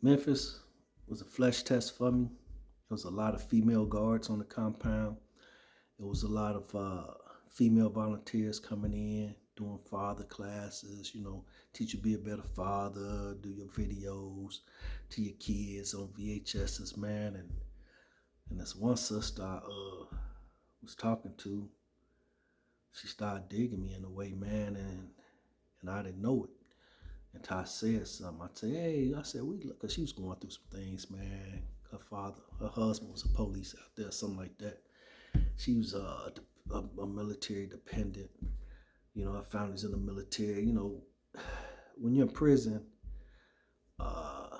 Memphis was a flesh test for me. There was a lot of female guards on the compound. It was a lot of female volunteers coming in, doing father classes, teach you to be a better father, do your videos to your kids on VHSs, man. And this one sister I was talking to, she started digging me in a way, man, and I didn't know it. And Ty said something. I said, hey, I said, we look, cause she was going through some things, man. Her husband was a police out there, something like that. She was a military dependent. Her family's in the military. When you're in prison, uh,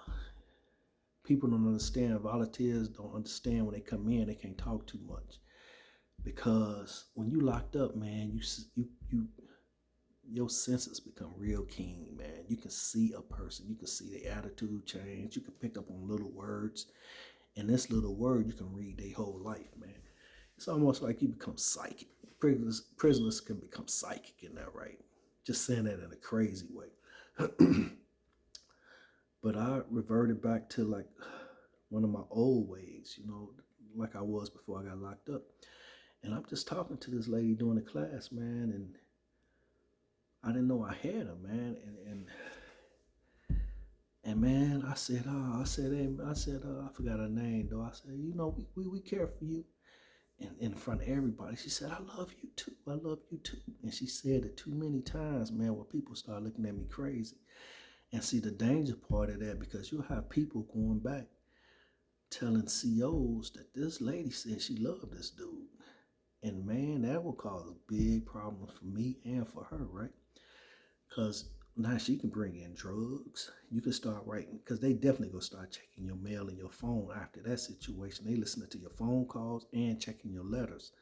people don't understand. Volunteers don't understand when they come in. They can't talk too much because when you locked up, man, you your senses become real keen, man. You can see a person. You can see their attitude change. You can pick up on little words. And this little word, you can read their whole life, man. It's almost like you become psychic. Prisoners can become psychic in that, right? Just saying that in a crazy way. But I reverted back to like one of my old ways, like I was before I got locked up. And I'm just talking to this lady during the class, man, and I didn't know I had her, man. And man, I forgot her name though. I said, we care for you. And in front of everybody, she said, I love you too. I love you too. And she said it too many times, man, where people start looking at me crazy. And see the danger part of that, because you'll have people going back telling COs that this lady said she loved this dude. And man, that will cause a big problem for me and for her, right? Because now she can bring in drugs. You can start writing, because they definitely gonna start checking your mail and your phone after that situation. They listening to your phone calls and checking your letters,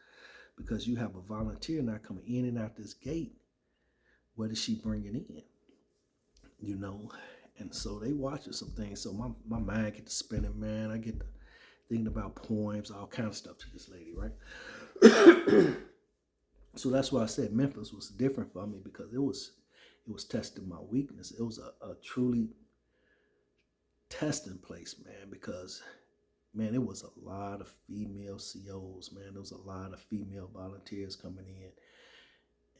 because you have a volunteer now coming in and out this gate. What is she bringing in? You know, and so they watching some things. So my mind get to spinning, man. I get to thinking about poems, all kind of stuff to this lady, right? So that's why I said Memphis was different for me, because it was testing my weakness. It was a truly testing place, man, because man, it was a lot of female COs, man. There was a lot of female volunteers coming in.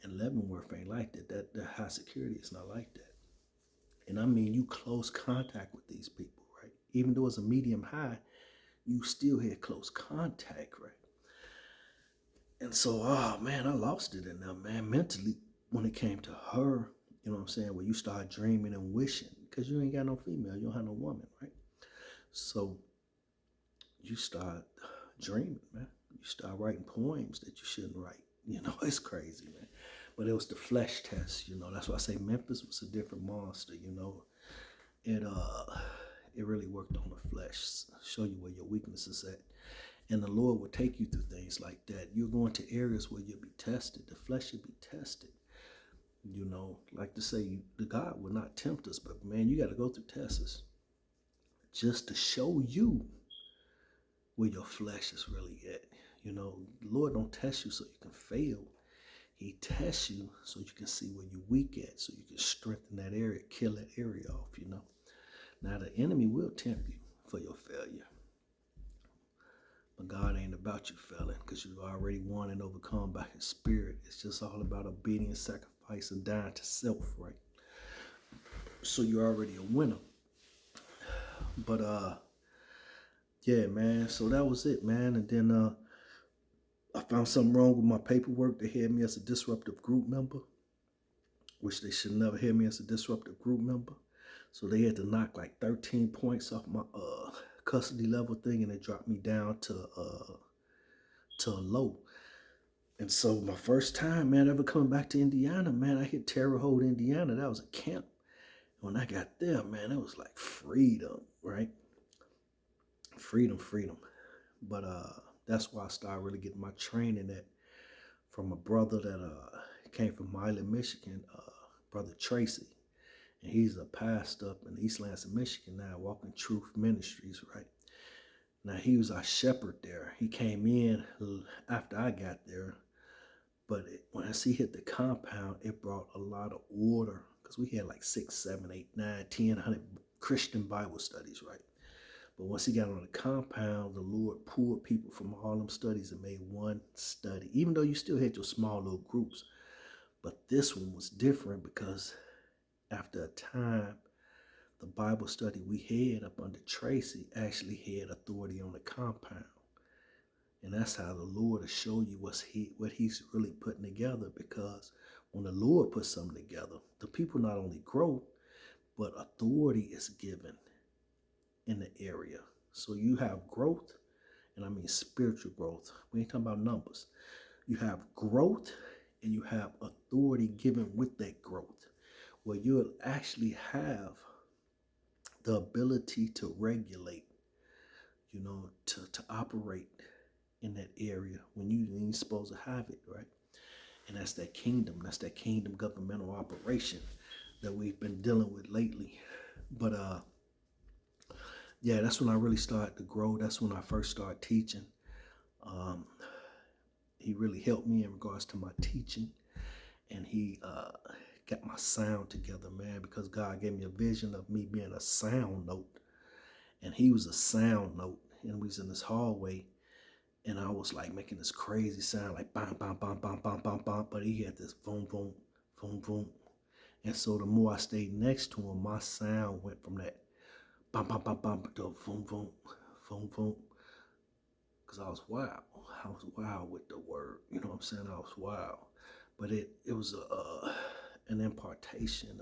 And Leavenworth ain't like that. That high security is not like that. And I mean, you close contact with these people, right? Even though it's a medium high, you still had close contact, right? And so, oh man, I lost it in there, man, mentally when it came to her. You know what I'm saying? Where you start dreaming and wishing, because you ain't got no female, you don't have no woman, right? So you start dreaming, man. You start writing poems that you shouldn't write. It's crazy, man. But it was the flesh test, That's why I say Memphis was a different monster. It really worked on the flesh, show you where your weakness is at. And the Lord will take you through things like that. You're going to areas where you'll be tested. The flesh should be tested. Like to say, the God will not tempt us, but man, you got to go through tests just to show you where your flesh is really at. The Lord don't test you so you can fail. He tests you so you can see where you're weak at, so you can strengthen that area, kill that area off. Now the enemy will tempt you for your failure. But God ain't about you failing, because you already won and overcome by his spirit. It's just all about obedience, sacrifice, and dying to self, right? So you're already a winner. But yeah, man. So that was it, man. And then I found something wrong with my paperwork. They had me as a disruptive group member, which they should never have me as a disruptive group member. So they had to knock like 13 points off my custody level thing, and they dropped me down to a low. And so my first time, man, ever coming back to Indiana, man, I hit Terre Haute, Indiana. That was a camp. When I got there, man, it was like freedom, right? Freedom. But that's why I started really getting my training at from a brother that came from Miley, Michigan, brother Tracy. And he's a pastor up in East Lansing, Michigan now, Walking Truth Ministries, right? Now, he was our shepherd there. He came in after I got there. But once he hit the compound, it brought a lot of order, because we had like 6, 7, 8, 9, 10, 100 Christian Bible studies, right? But once he got on the compound, the Lord pulled people from all them studies and made one study, even though you still had your small little groups. But this one was different because after a time, the Bible study we had up under Tracy actually had authority on the compound. And that's how the Lord will show you what he's really putting together, because when the Lord puts something together, the people not only grow, but authority is given in the area. So you have growth, and I mean spiritual growth. We ain't talking about numbers. You have growth and you have authority given with that growth, where you'll actually have the ability to regulate, to operate in that area when you ain't supposed to have it, right? And that's that kingdom. That's that kingdom governmental operation that we've been dealing with lately. But yeah, that's when I really started to grow. That's when I first started teaching. He really helped me in regards to my teaching, and he got my sound together, man, because God gave me a vision of me being a sound note, and he was a sound note, and we was in this hallway, and I was like making this crazy sound, like bam, bam, bam, bam, bam, bam, bam, but he had this boom, boom, boom, boom, and so the more I stayed next to him, my sound went from that bam, bam, bam, bam, to boom, boom, boom, boom, because I was wild. I was wild with the word, you know what I'm saying? I was wild, but it was an impartation.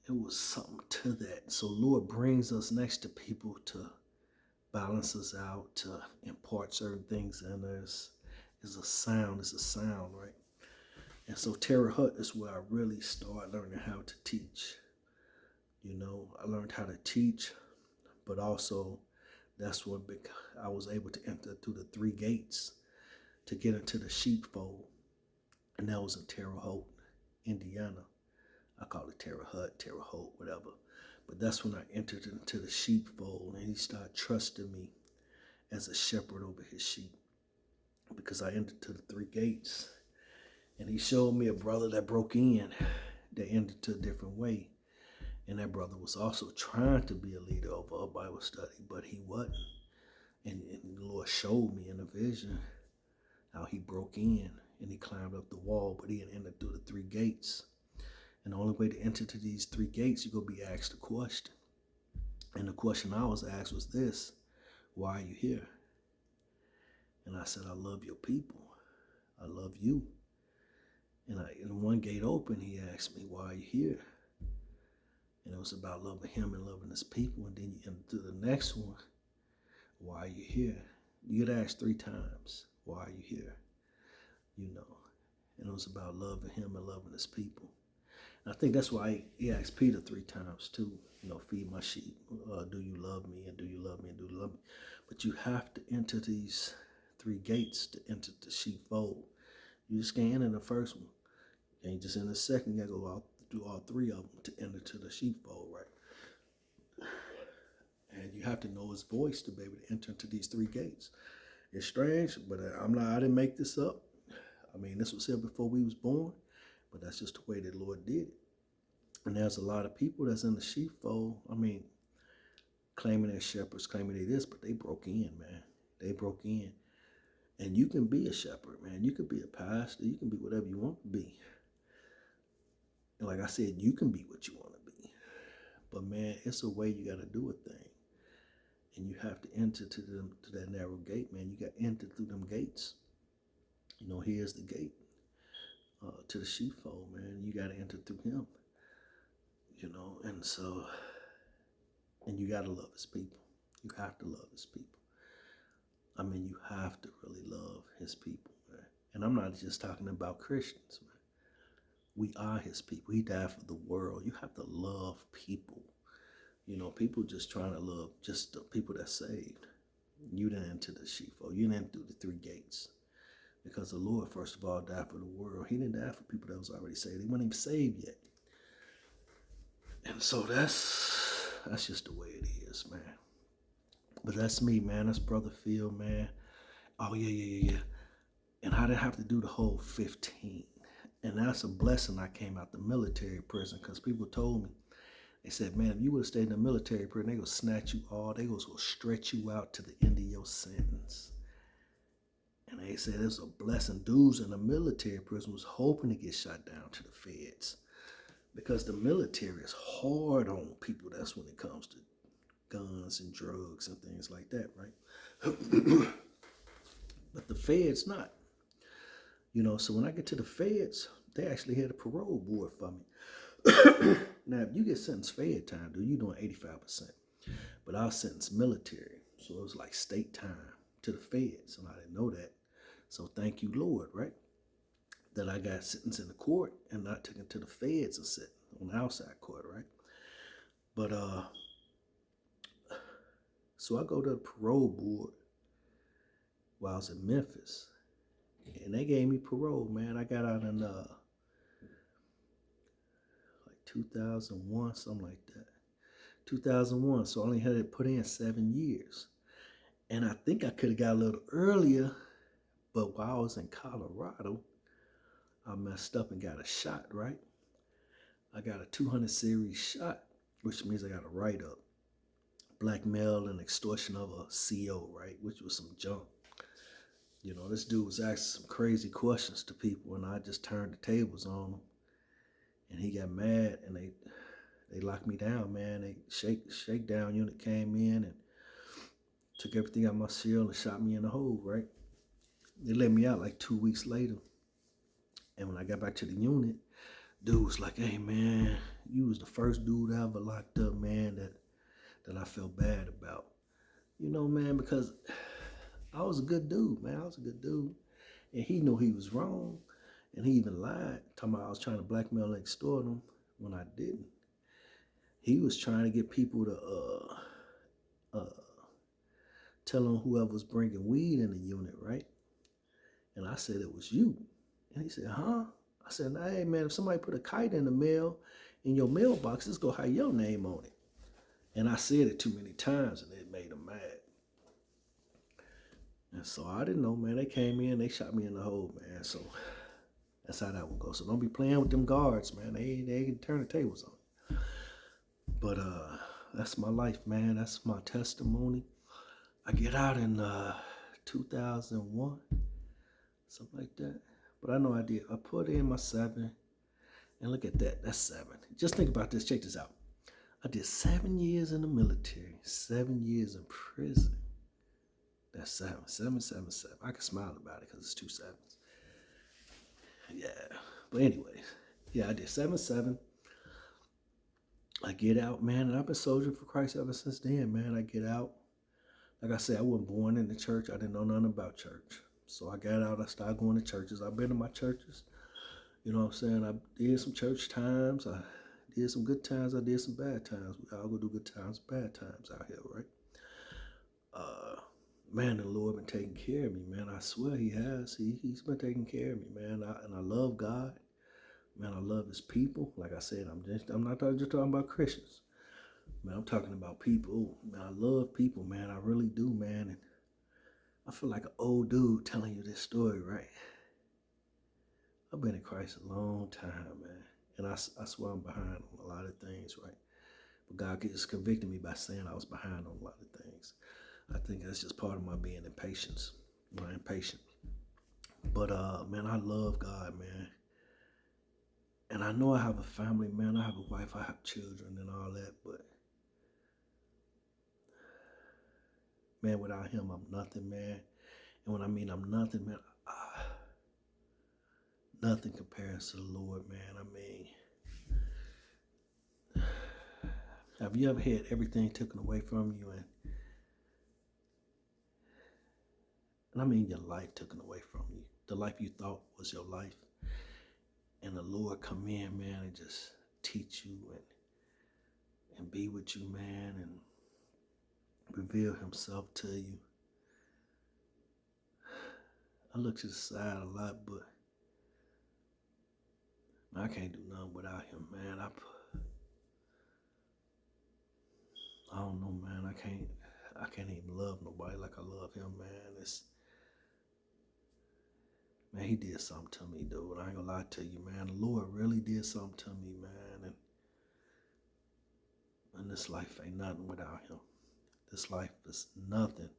It was something to that. So Lord brings us next to people to balance us out, to impart certain things in us. It's a sound, right? And so Terre Haute is where I really started learning how to teach. I learned how to teach, but also that's when I was able to enter through the 3 gates to get into the sheepfold. And that was in Terre Haute, Indiana. I call it Terre Haute, whatever. But that's when I entered into the sheepfold, and he started trusting me as a shepherd over his sheep, because I entered to the 3 gates, and he showed me a brother that broke in, that entered to a different way. And that brother was also trying to be a leader of a Bible study, but he wasn't. And the Lord showed me in a vision how he broke in and he climbed up the wall, but he had entered through the 3 gates. And the only way to enter to these 3 gates, you're going to be asked a question. And the question I was asked was this: why are you here? And I said, I love your people. I love you. And one gate open, he asked me, why are you here? And it was about loving him and loving his people. And then you enter to the next one. Why are you here? You get asked 3 times, why are you here? And it was about loving him and loving his people. And I think that's why he asked Peter 3 times too. Feed my sheep. Do you love me? And do you love me? And do you love me? But you have to enter these 3 gates to enter the sheepfold. You just can't enter the first one. You can't just enter the second. You got to go out do all 3 of them to enter to the sheepfold, right? And you have to know his voice to be able to enter into these 3 gates. It's strange, but I didn't make this up. I mean, this was here before we was born, but that's just the way the Lord did it. And there's a lot of people that's in the sheepfold, claiming they're shepherds, claiming they this, but they broke in, man. They broke in. And you can be a shepherd, man. You can be a pastor. You can be whatever you want to be. And like I said, you can be what you want to be. But man, it's a way you got to do a thing. And you have to enter to that narrow gate, man. You got to enter through them gates. Here's the gate to the sheepfold, man. You got to enter through him. And so, and you got to love his people. You have to love his people. You have to really love his people, man. And I'm not just talking about Christians, man. We are his people. He died for the world. You have to love people. People just trying to love just the people that's saved. You didn't enter the sheepfold. You didn't enter the 3 gates. Because the Lord, first of all, died for the world. He didn't die for people that was already saved. They weren't even saved yet. And so that's just the way it is, man. But that's me, man. That's Brother Phil, man. Oh, yeah. And I didn't have to do the whole 15. And that's a blessing I came out the military prison, because people told me They said, man, if you would have stayed in the military prison, they gonna snatch you all. They was gonna stretch you out to the end of your sentence. And they said it was a blessing. Dudes in the military prison was hoping to get shot down to the feds because the military is hard on people. That's when it comes to guns and drugs and things like that, right? But the feds not. So when I get to the feds, they actually had a parole board for me. Now, if you get sentenced fed time, dude, you're doing 85%. But I was sentenced military, so it was like state time to the feds, and I didn't know that. So thank you, Lord, right? That I got sentenced in the court and not taken to the feds and sit on the outside court, right? But so I go to the parole board while I was in Memphis, and they gave me parole, man. I got out in like 2001, something like that. 2001, so I only had to put in 7 years. And I think I could have got a little earlier, but while I was in Colorado, I messed up and got a shot, right? I got a 200 series shot, which means I got a write-up. Blackmail and extortion of a CO, right? Which was some junk. This dude was asking some crazy questions to people, and I just turned the tables on him. And he got mad, and they locked me down, man. They shakedown unit came in and took everything out of my cell and shot me in the hole, right? They let me out like 2 weeks later. And when I got back to the unit, dude was like, hey, man, you was the first dude I ever locked up, man, that I felt bad about. Man, because I was a good dude, man. I was a good dude. And he knew he was wrong. And he even lied, talking about I was trying to blackmail and extort him when I didn't. He was trying to get people to tell him whoever was bringing weed in the unit, right? And I said, it was you. And he said, huh? I said, hey, man, if somebody put a kite in the mail, in your mailbox, it's going to have your name on it. And I said it too many times, and it made him mad. And so I didn't know, man. They came in, they shot me in the hole, man. So that's how that would go. So don't be playing with them guards, man. They can turn the tables on you. But that's my life, man. That's my testimony. I get out in 2001, something like that. But I know I did. I put in my 7, and look at that. That's 7. Just think about this. Check this out. I did 7 years in the military, 7 years in prison. That's 7. 7, 7, 7. I can smile about it because it's 2 7s. Yeah. But anyways, yeah, I did 7, 7. I get out, man, and I've been soldiering for Christ ever since then, man. I get out. Like I said, I wasn't born in the church. I didn't know nothing about church. So I got out. I started going to churches. I've been to my churches. You know what I'm saying? I did some church times. I did some good times. I did some bad times. We all go do good times, bad times out here, right? Man, the Lord been taking care of me, man. I swear he has. He's been taking care of me, man. And I love God. Man, I love his people. Like I said, I'm not just talking about Christians. Man, I'm talking about people. Man, I love people, man. I really do, man. And I feel like an old dude telling you this story, right? I've been in Christ a long time, man. And I swear I'm behind on a lot of things, right? But God just convicted me by saying I was behind on a lot of things. I think that's just part of my being impatient. My impatient. But man, I love God, man. And I know I have a family, man. I have a wife, I have children and all that, but man, without him, I'm nothing, man. And when I mean I'm nothing, man, nothing compares to the Lord, man. I mean, have you ever had everything taken away from you and I mean your life taken away from you, the life you thought was your life, and the Lord come in, man, and just teach you and be with you, man, and reveal himself to you. I look to the side a lot, but I can't do nothing without him, man. I don't know, man. I can't even love nobody like I love him, man. Man, he did something to me, dude. I ain't gonna lie to you, man. The Lord really did something to me, man. And And this life ain't nothing without him. This life is nothing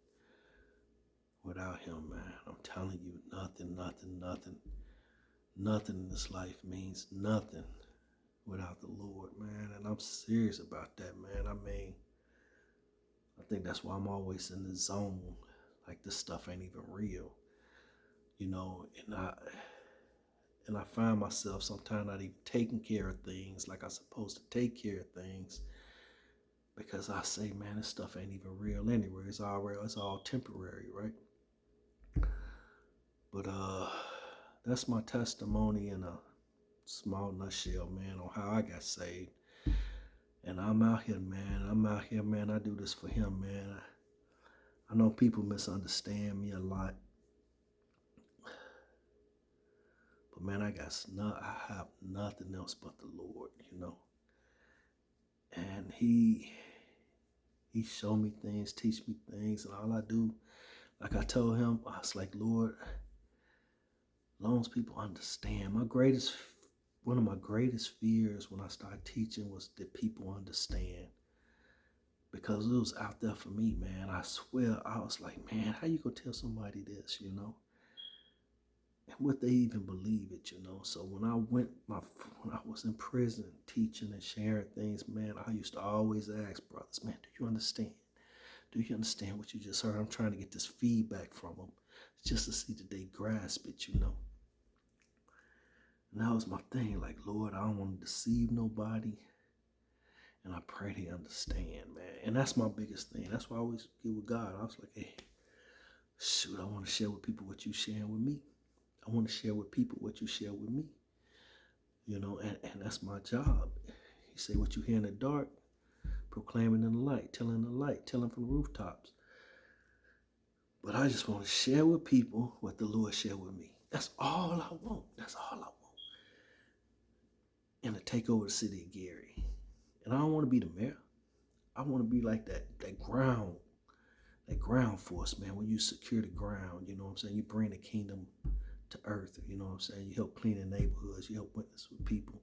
without him, man. I'm telling you, nothing, nothing, nothing. Nothing in this life means nothing without the Lord, man. And I'm serious about that, man. I mean, I think that's why I'm always in the zone. Like, this stuff ain't even real, you know. And I find myself sometimes not even taking care of things like I'm supposed to take care of things, because I say, man, this stuff ain't even real anyway. It's all real. It's all temporary, right? But that's my testimony in a small nutshell, man, on how I got saved. And I'm out here, man. I do this for him, man. I know people misunderstand me a lot. But man, I have nothing else but the Lord, you know. And he showed me things, teach me things, and all I do, like I told him, I was like, Lord, as long as people understand. One of my greatest fears when I started teaching was that people understand. Because it was out there for me, man. I swear, I was like, man, how you gonna tell somebody this, you know? And would they even believe it, you know? So when I was in prison teaching and sharing things, man, I used to always ask brothers, man, do you understand? Do you understand what you just heard? I'm trying to get this feedback from them just to see that they grasp it, you know? And that was my thing, like, Lord, I don't want to deceive nobody. And I pray they understand, man. And that's my biggest thing. That's why I always get with God. I was like, hey, shoot, I want to share with people what you sharing with me. I want to share with people what you share with me. You know, and that's my job. He said, what you hear in the dark, proclaiming in the light, telling from the rooftops. But I just want to share with people what the Lord shared with me. That's all I want. That's all I want. And to take over the city of Gary. And I don't want to be the mayor. I want to be like that ground force, man. When you secure the ground, you know what I'm saying? You bring the kingdom to earth, you know what I'm saying? You help clean the neighborhoods. You help witness with people.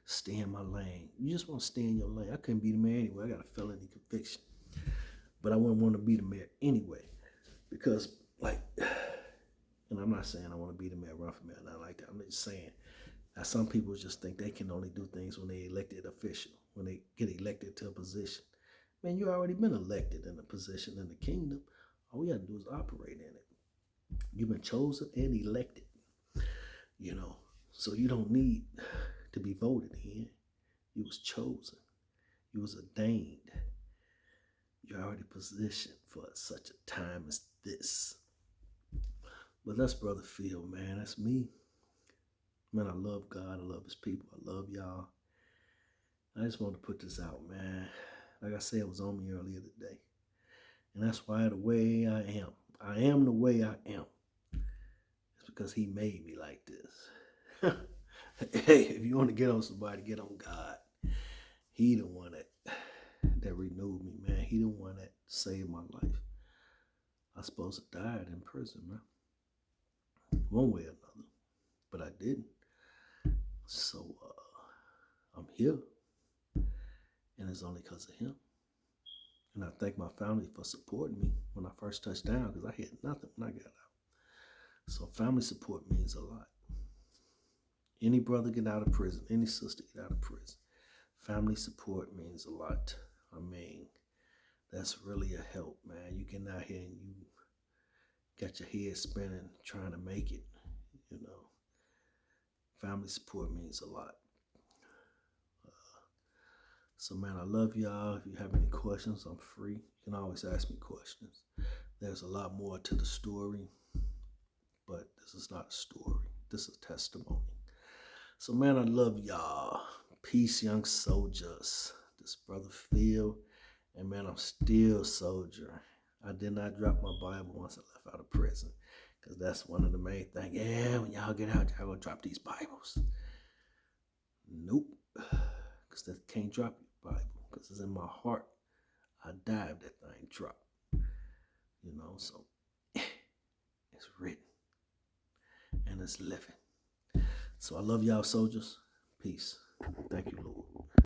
Stay in my lane. You just want to stay in your lane. I couldn't be the mayor anyway. I got a felony conviction. But I wouldn't want to be the mayor anyway. Because, like, and I'm not saying I want to be the mayor, run for mayor, not like that. I'm just saying that some people just think they can only do things when they elected official, when they get elected to a position. Man, you already been elected in a position in the kingdom. All we got to do is operate in it. You've been chosen and elected, you know. So you don't need to be voted in. You was chosen. You was ordained. You're already positioned for such a time as this. But that's Brother Phil, man. That's me. Man, I love God. I love his people. I love y'all. I just wanted to put this out, man. Like I said, it was on me earlier today. And that's why the way I am. I am the way I am. It's because he made me like this. Hey, if you want to get on somebody, get on God. He the one that renewed me, man. He the one that saved my life. I was supposed to die in prison, man. One way or another. But I didn't. So I'm here. And it's only because of him. And I thank my family for supporting me when I first touched down, because I had nothing when I got out. So family support means a lot. Any brother get out of prison, any sister get out of prison, family support means a lot. I mean, that's really a help, man. You get out here and you got your head spinning trying to make it, you know. Family support means a lot. So, man, I love y'all. If you have any questions, I'm free. You can always ask me questions. There's a lot more to the story, but this is not a story. This is a testimony. So, man, I love y'all. Peace, young soldiers. This Brother Phil, and man, I'm still soldier. I did not drop my Bible once I left out of prison, because that's one of the main things. Yeah, when y'all get out, y'all gonna drop these Bibles. Nope, because that can't drop your Bible, because it's in my heart. I die if that thing drop. You know, so it's written and it's living. So I love y'all, soldiers. Peace. Thank you, Lord.